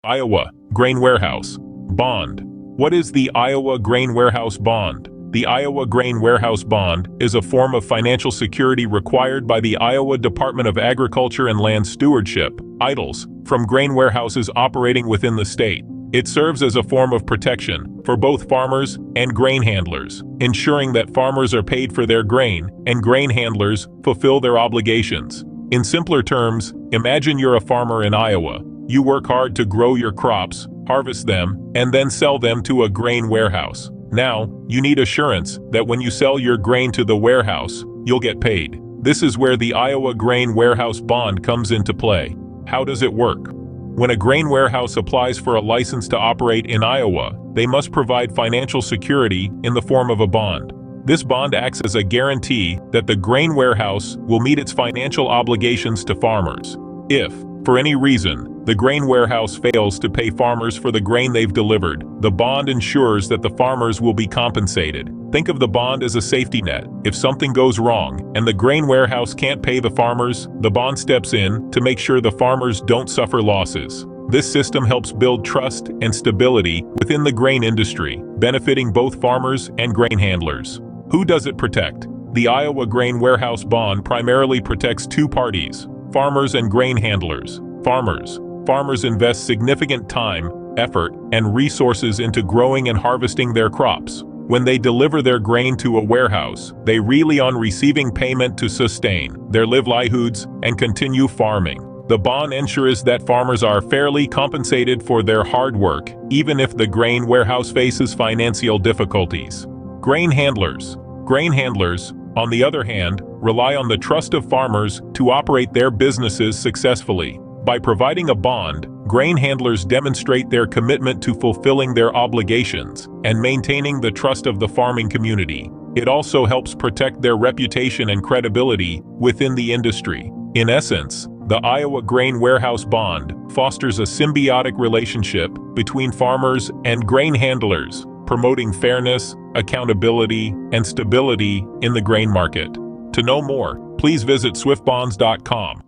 Iowa Grain Warehouse Bond. What is the Iowa Grain Warehouse Bond? The Iowa Grain Warehouse Bond is a form of financial security required by the Iowa Department of Agriculture and Land Stewardship, (IDLES), from grain warehouses operating within the state. It serves as a form of protection for both farmers and grain handlers, ensuring that farmers are paid for their grain and grain handlers fulfill their obligations. In simpler terms, imagine you're a farmer in Iowa. You work hard to grow your crops, harvest them, and then sell them to a grain warehouse. Now, you need assurance that when you sell your grain to the warehouse, you'll get paid. This is where the Iowa Grain Warehouse Bond comes into play. How does it work? When a grain warehouse applies for a license to operate in Iowa, they must provide financial security in the form of a bond. This bond acts as a guarantee that the grain warehouse will meet its financial obligations to farmers. If, for any reason, the grain warehouse fails to pay farmers for the grain they've delivered, the bond ensures that the farmers will be compensated. Think of the bond as a safety net. If something goes wrong and the grain warehouse can't pay the farmers, the bond steps in to make sure the farmers don't suffer losses. This system helps build trust and stability within the grain industry, benefiting both farmers and grain handlers. Who does it protect? The Iowa Grain Warehouse Bond primarily protects two parties: farmers and grain handlers. Farmers invest significant time, effort, and resources into growing and harvesting their crops. When they deliver their grain to a warehouse, they rely on receiving payment to sustain their livelihoods and continue farming. The bond ensures that farmers are fairly compensated for their hard work, even if the grain warehouse faces financial difficulties. Grain handlers, on the other hand, rely on the trust of farmers to operate their businesses successfully. By providing a bond, grain handlers demonstrate their commitment to fulfilling their obligations and maintaining the trust of the farming community. It also helps protect their reputation and credibility within the industry. In essence, the Iowa Grain Warehouse Bond fosters a symbiotic relationship between farmers and grain handlers, promoting fairness, accountability, and stability in the grain market. To know more, please visit swiftbonds.com.